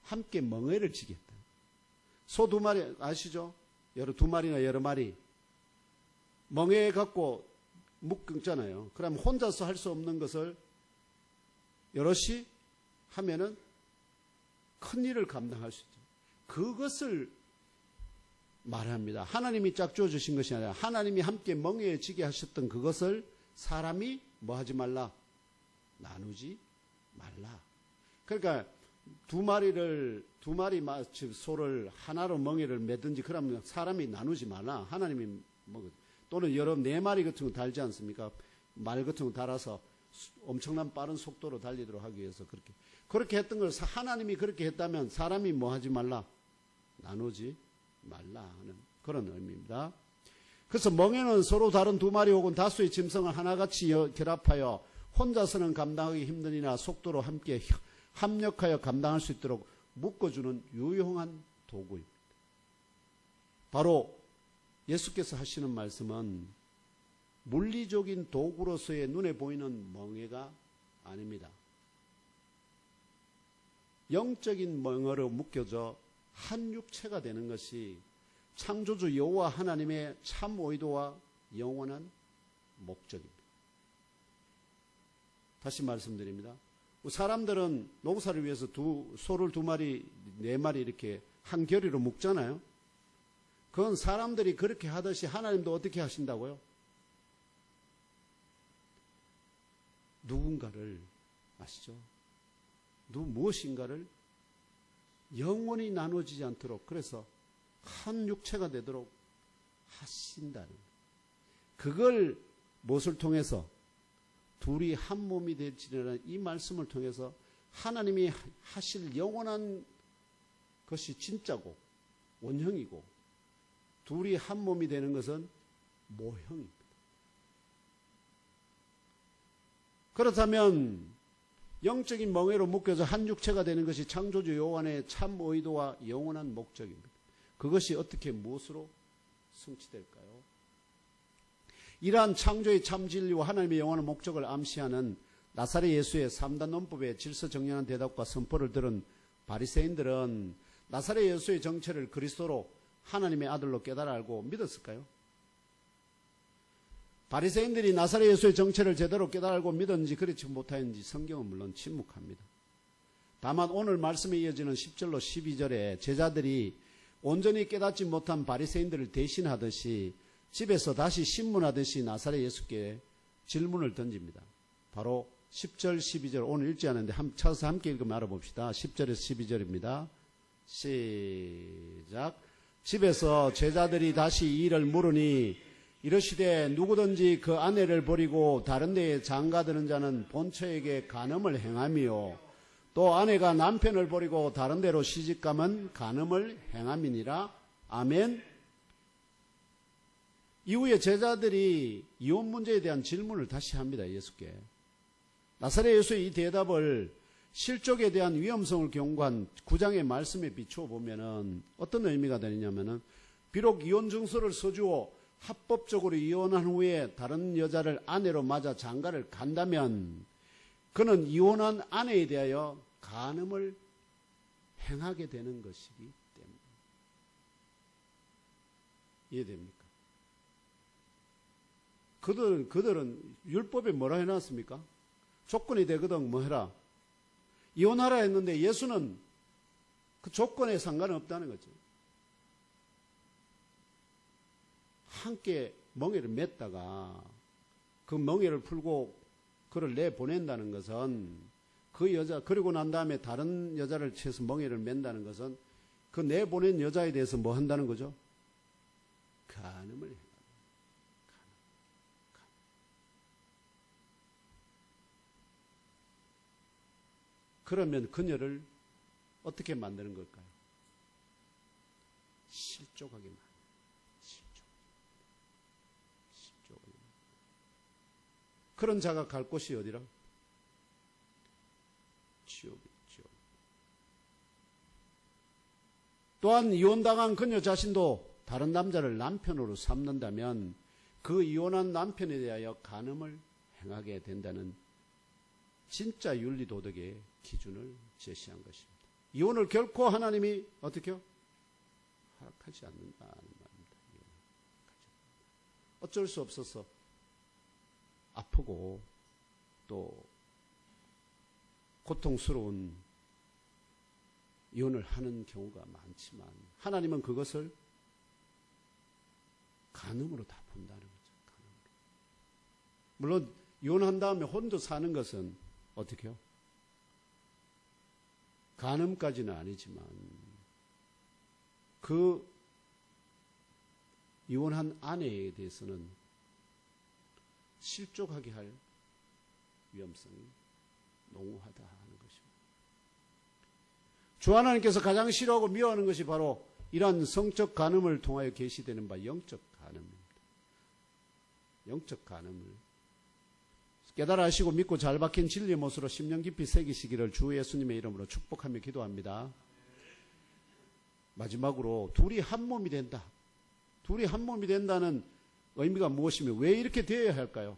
함께 멍에를 지게 했다. 소 두 마리 아시죠? 두 마리나 여러 마리 멍에 갖고 묶잖아요. 그럼 혼자서 할 수 없는 것을 여럿이 하면은 큰 일을 감당할 수 있죠. 그것을 말합니다. 하나님이 짝지어 주신 것이 아니라 하나님이 함께 멍에에 지게 하셨던 그것을 사람이 뭐 하지 말라? 나누지 말라. 그러니까 두 마리 소를 하나로 멍에를 매든지 그러면 사람이 나누지 말라. 하나님이 또는 여러 네 마리 같은 거 달지 않습니까? 말 같은 거 달아서 엄청난 빠른 속도로 달리도록 하기 위해서 그렇게 했던 걸 하나님이 그렇게 했다면 사람이 뭐 하지 말라? 나누지 말라 하는 그런 의미입니다. 그래서 멍에는 서로 다른 두 마리 혹은 다수의 짐승을 하나같이 결합하여 혼자서는 감당하기 힘드니라 속도로 함께 합력하여 감당할 수 있도록 묶어주는 유용한 도구입니다. 바로 예수께서 하시는 말씀은 물리적인 도구로서의 눈에 보이는 멍에가 아닙니다. 영적인 멍에로 묶여져 한 육체가 되는 것이 창조주 여호와 하나님의 참 의도와 영원한 목적입니다. 다시 말씀드립니다. 사람들은 농사를 위해서 소를 두 마리, 네 마리 이렇게 한 겨리로 묶잖아요. 그건 사람들이 그렇게 하듯이 하나님도 어떻게 하신다고요? 누군가를 아시죠? 무엇인가를 영원히 나눠지지 않도록 그래서 한 육체가 되도록 하신다는 그걸 무엇을 통해서 둘이 한 몸이 될지라는 이 말씀을 통해서 하나님이 하실 영원한 것이 진짜고 원형이고 둘이 한 몸이 되는 것은 모형입니다. 그렇다면 영적인 멍에로 묶여서 한 육체가 되는 것이 창조주 여호와의 참 의도와 영원한 목적입니다. 그것이 어떻게 무엇으로 성취될까요? 이러한 창조의 참 진리와 하나님의 영원한 목적을 암시하는 나사렛 예수의 3단 논법의 질서정연한 대답과 선포를 들은 바리새인들은 나사렛 예수의 정체를 그리스도로 하나님의 아들로 깨달아 알고 믿었을까요? 바리새인들이 나사렛 예수의 정체를 제대로 깨달아 알고 믿었는지 그렇지 못하였는지 성경은 물론 침묵합니다. 다만 오늘 말씀에 이어지는 10절로 12절에 제자들이 온전히 깨닫지 못한 바리새인들을 대신하듯이 집에서 다시 신문하듯이 나사렛 예수께 질문을 던집니다. 바로 10절, 12절 오늘 읽지 않았는데 찾아서 함께 읽으면 알아봅시다. 10절에서 12절입니다. 시작. 집에서 제자들이 다시 이 일을 물으니 이르시되 누구든지 그 아내를 버리고 다른 데에 장가드는 자는 본처에게 간음을 행하며 또 아내가 남편을 버리고 다른 데로 시집가면 간음을 행함이니라. 아멘. 이후에 제자들이 이혼 문제에 대한 질문을 다시 합니다. 예수께. 나사렛 예수의 이 대답을 실족에 대한 위험성을 경고한 9장의 말씀에 비추어 보면은 어떤 의미가 되느냐면은 비록 이혼 증서를 써주어 합법적으로 이혼한 후에 다른 여자를 아내로 맞아 장가를 간다면 그는 이혼한 아내에 대하여 간음을 행하게 되는 것이기 때문에. 이해됩니까? 그들은 율법에 뭐라 해놨습니까? 조건이 되거든 뭐 해라. 이혼하라 했는데 예수는 그 조건에 상관없다는 거죠. 함께 멍에를 맸다가 그 멍에를 풀고 그를 내보낸다는 것은 그 여자, 그리고 난 다음에 다른 여자를 채서 멍에를 맨다는 것은 그 내보낸 여자에 대해서 뭐 한다는 거죠? 간음을 해요. 그러면 그녀를 어떻게 만드는 걸까요? 실족하게 만드는 거예요. 실족하게. 그런 자가 갈 곳이 어디라? 지옥이죠. 또한 이혼당한 그녀 자신도 다른 남자를 남편으로 삼는다면 그 이혼한 남편에 대하여 간음을 행하게 된다는 진짜 윤리도덕의 기준을 제시한 것입니다. 이혼을 결코 하나님이 어떻게요? 허락하지 않는다는 말입니다. 어쩔 수 없어서 아프고 또 고통스러운 이혼을 하는 경우가 많지만 하나님은 그것을 간음으로 다 본다는 거죠. 간음으로. 물론 이혼한 다음에 혼자 사는 것은 어떻게 해요? 간음까지는 아니지만 그 이혼한 아내에 대해서는 실족하게 할 위험성이 농후하다 하는 것입니다. 주 하나님께서 가장 싫어하고 미워하는 것이 바로 이러한 성적 간음을 통하여 계시되는 바 영적 간음입니다. 영적 간음을 깨달아 하시고 믿고 잘 박힌 진리의 못으로 심령 깊이 새기시기를 주 예수님의 이름으로 축복하며 기도합니다. 마지막으로 둘이 한 몸이 된다. 둘이 한 몸이 된다는 의미가 무엇이며 왜 이렇게 되어야 할까요?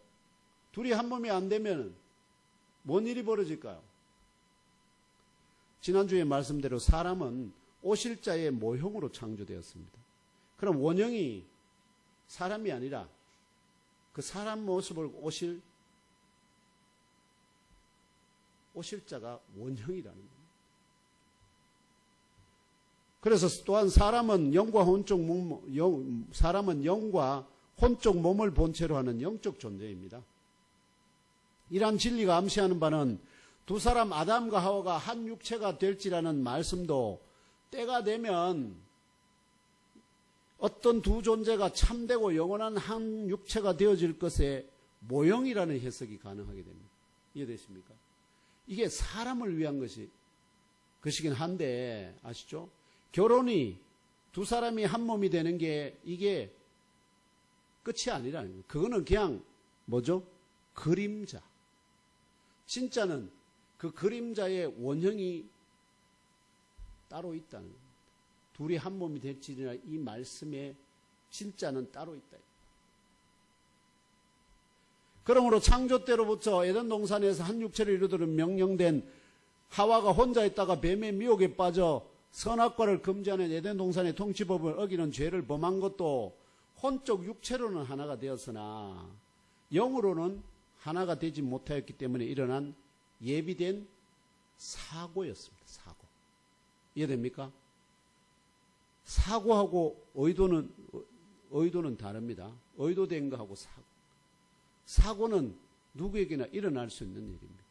둘이 한 몸이 안 되면 뭔 일이 벌어질까요? 지난주에 말씀대로 사람은 오실자의 모형으로 창조되었습니다. 그럼 원형이 사람이 아니라 그 사람 모습을 오실자가 원형이라는 겁니다. 그래서 또한 사람은 영과 혼적 몸을 본체로 하는 영적 존재입니다. 이러한 진리가 암시하는 바는 두 사람 아담과 하와가 한 육체가 될지라는 말씀도 때가 되면 어떤 두 존재가 참되고 영원한 한 육체가 되어질 것의 모형이라는 해석이 가능하게 됩니다. 이해되십니까? 이게 사람을 위한 것이긴 한데 아시죠? 결혼이 두 사람이 한 몸이 되는 게 이게 끝이 아니라는 거예요. 그거는 그냥 뭐죠? 그림자. 진짜는 그 그림자의 원형이 따로 있다는 겁니다. 둘이 한 몸이 될지니라 이 말씀의 진짜는 따로 있다. 그러므로 창조 때로부터 에덴 동산에서 한 육체를 이루도록 명령된 하와가 혼자 있다가 뱀의 미혹에 빠져 선악과를 금지하는 에덴 동산의 통치법을 어기는 죄를 범한 것도 혼적 육체로는 하나가 되었으나 영으로는 하나가 되지 못하였기 때문에 일어난 예비된 사고였습니다. 사고. 이해됩니까? 사고하고 의도는 다릅니다. 의도된 거하고 사고. 사고는 누구에게나 일어날 수 있는 일입니다.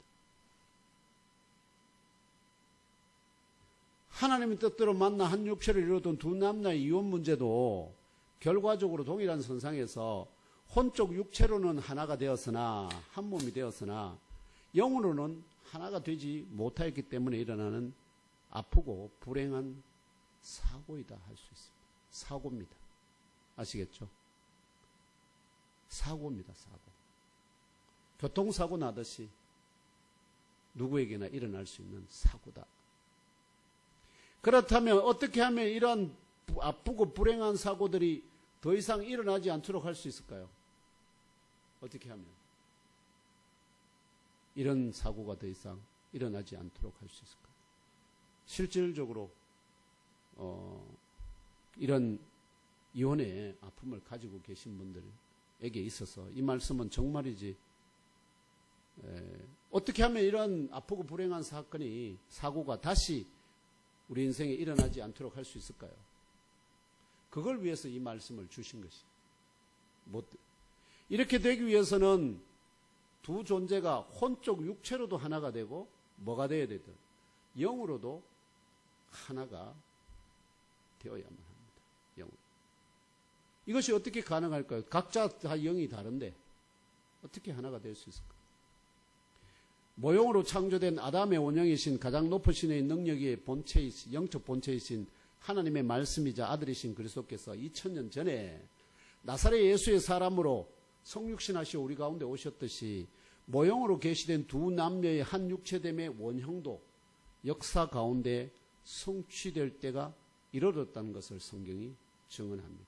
하나님의 뜻대로 만나 한 육체를 이루던 두 남녀의 이혼 문제도 결과적으로 동일한 선상에서 혼적 육체로는 하나가 되었으나 한 몸이 되었으나 영으로는 하나가 되지 못하였기 때문에 일어나는 아프고 불행한 사고이다 할 수 있습니다. 사고입니다. 아시겠죠? 사고입니다. 사고. 교통사고 나듯이 누구에게나 일어날 수 있는 사고다. 그렇다면 어떻게 하면 이러한 아프고 불행한 사고들이 더 이상 일어나지 않도록 할 수 있을까요? 어떻게 하면 이런 사고가 더 이상 일어나지 않도록 할 수 있을까요? 실질적으로 이런 이혼의 아픔을 가지고 계신 분들에게 있어서 이 말씀은 정말이지 어떻게 하면 이런 아프고 불행한 사고가 다시 우리 인생에 일어나지 않도록 할 수 있을까요? 그걸 위해서 이 말씀을 주신 것이. 이렇게 되기 위해서는 두 존재가 혼적 육체로도 하나가 되고 뭐가 되어야 되든 영으로도 하나가 되어야만 합니다. 영으로. 이것이 어떻게 가능할까요? 각자 다 영이 다른데 어떻게 하나가 될 수 있을까요? 모형으로 창조된 아담의 원형이신 가장 높으신 의 능력의 본체이신 영적 본체이신 하나님의 말씀이자 아들이신 그리스도께서 2000년 전에 나사렛 예수의 사람으로 성육신하시어 우리 가운데 오셨듯이 모형으로 계시된 두 남녀의 한 육체됨의 원형도 역사 가운데 성취될 때가 이르렀다는 것을 성경이 증언합니다.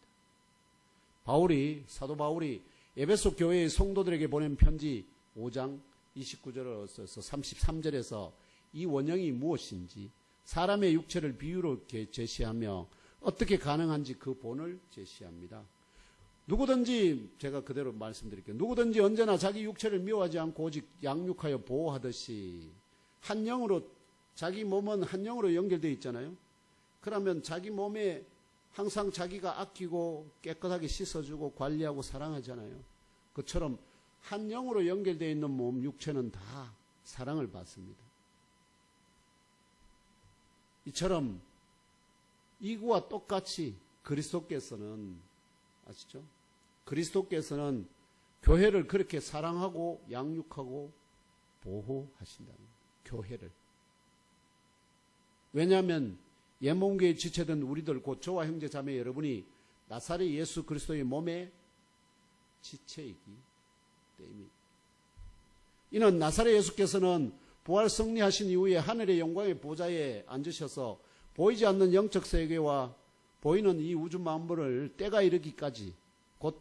사도 바울이 에베소 교회의 성도들에게 보낸 편지 5장 29절을 써서 33절에서 이 원형이 무엇인지 사람의 육체를 비유로 제시하며 어떻게 가능한지 그 본을 제시합니다. 누구든지 제가 그대로 말씀드릴게요. 누구든지 언제나 자기 육체를 미워하지 않고 오직 양육하여 보호하듯이 한 영으로 자기 몸은 한 영으로 연결되어 있잖아요. 그러면 자기 몸에 항상 자기가 아끼고 깨끗하게 씻어주고 관리하고 사랑하잖아요. 그처럼 한 영으로 연결되어 있는 몸, 육체는 다 사랑을 받습니다. 이처럼 이구와 똑같이 그리스도께서는 아시죠? 그리스도께서는 교회를 그렇게 사랑하고 양육하고 보호하신다는 거예요. 교회를. 왜냐하면 옛몸교회에 지체된 우리들 곧 저와 형제 자매 여러분이 나사렛 예수 그리스도의 몸의 지체이기 때문입니다. 이는 나사렛 예수께서는 부활 승리하신 이후에 하늘의 영광의 보좌에 앉으셔서 보이지 않는 영적 세계와 보이는 이 우주 만물을 때가 이르기까지 곧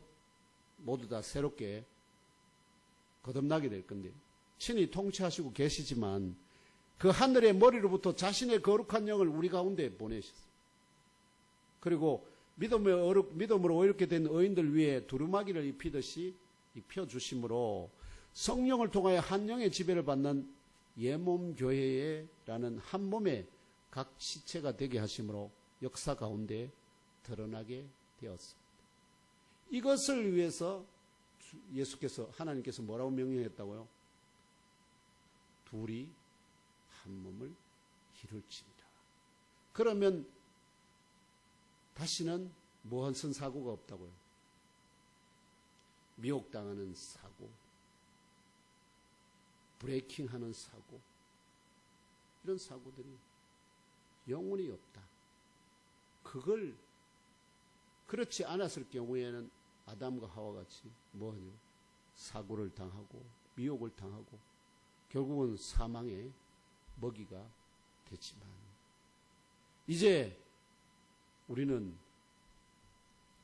모두 다 새롭게 거듭나게 될 건데 친히 통치하시고 계시지만 그 하늘의 머리로부터 자신의 거룩한 영을 우리 가운데 보내셨어요. 그리고 믿음으로 의롭게 된 의인들 위에 두루마기를 입히듯이 입혀주심으로 성령을 통하여 한 영의 지배를 받는 예몸 교회라는 한 몸의 각 시체가 되게 하심으로 역사 가운데 드러나게 되었습니다. 이것을 위해서 하나님께서 뭐라고 명령했다고요? 둘이 한 몸을 이룰지니라. 그러면 다시는 무슨 사고가 없다고요? 미혹당하는 사고, 브레이킹하는 사고, 이런 사고들이 영원히 없다. 그걸 그렇지 않았을 경우에는 아담과 하와같이 뭐하냐? 사고를 당하고 미혹을 당하고 결국은 사망의 먹이가 됐지만 이제 우리는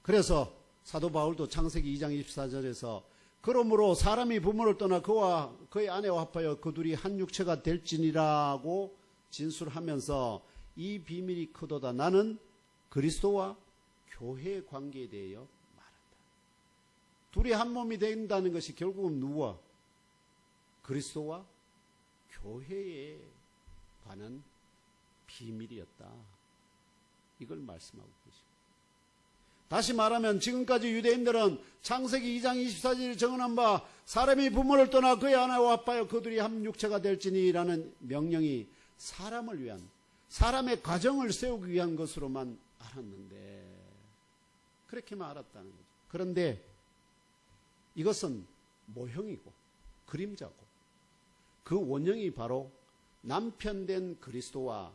그래서 사도 바울도 창세기 2장 24절에서 그러므로 사람이 부모를 떠나 그와 그의 아내와 합하여 그 둘이 한 육체가 될지니라고 진술하면서 이 비밀이 크도다. 나는 그리스도와 교회의 관계에 대하여 말한다. 둘이 한 몸이 된다는 것이 결국은 누구와? 그리스도와 교회에 관한 비밀이었다. 이걸 말씀하고 계십니다. 다시 말하면 지금까지 유대인들은 창세기 2장 24절에 정언한 바 사람이 부모를 떠나 그의 아내와 합하여 그들이 한 육체가 될지니라는 명령이 사람을 위한, 사람의 가정을 세우기 위한 것으로만 알았는데 그렇게만 알았다는 거죠. 그런데 이것은 모형이고 그림자고 그 원형이 바로 남편 된 그리스도와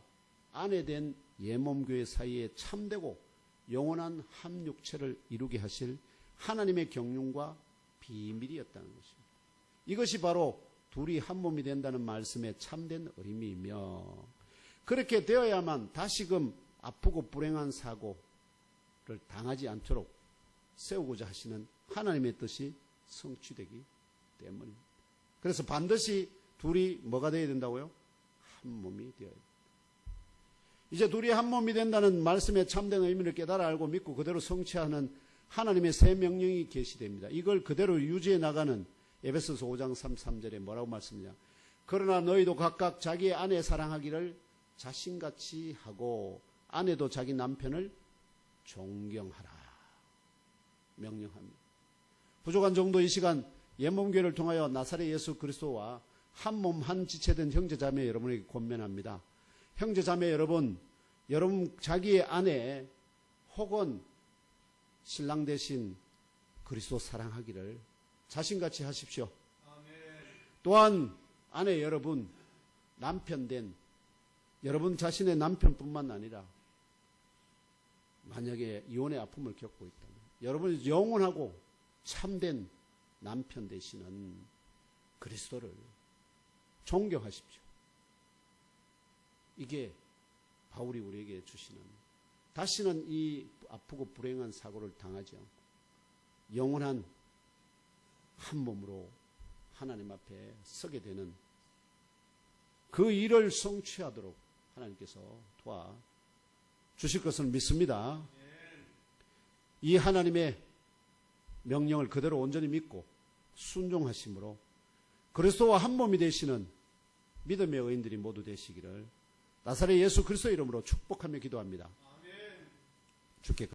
아내 된 예몸교회 사이에 참되고 영원한 한 육체를 이루게 하실 하나님의 경륜과 비밀이었다는 것입니다. 이것이 바로 둘이 한 몸이 된다는 말씀의 참된 의미이며 그렇게 되어야만 다시금 아프고 불행한 사고를 당하지 않도록 세우고자 하시는 하나님의 뜻이 성취되기 때문입니다. 그래서 반드시 둘이 뭐가 되어야 된다고요? 한 몸이 되어야 됩니다. 이제 둘이 한 몸이 된다는 말씀의 참된 의미를 깨달아 알고 믿고 그대로 성취하는 하나님의 새 명령이 계시됩니다. 이걸 그대로 유지해 나가는 에베소서 5장 33절에 뭐라고 말씀하냐? 그러나 너희도 각각 자기의 아내 사랑하기를 자신같이 하고 아내도 자기 남편을 존경하라. 명령합니다. 부족한 정도 이 시간 예몸교회를 통하여 나사렛 예수 그리스도와 한 몸 한 지체된 형제자매 여러분에게 권면합니다. 형제자매 여러분 자기의 아내 혹은 신랑 대신 그리스도 사랑하기를 자신같이 하십시오. 또한 아내 여러분, 남편 된 여러분 자신의 남편뿐만 아니라 만약에 이혼의 아픔을 겪고 있다면 여러분이 영원하고 참된 남편 되시는 그리스도를 존경하십시오. 이게 바울이 우리에게 주시는 다시는 이 아프고 불행한 사고를 당하지 않고 영원한 한 몸으로 하나님 앞에 서게 되는 그 일을 성취하도록 하나님께서 도와 주실 것을 믿습니다. 이 하나님의 명령을 그대로 온전히 믿고 순종하심으로 그리스도와 한 몸이 되시는 믿음의 의인들이 모두 되시기를 나사렛 예수 그리스도 이름으로 축복하며 기도합니다. 주께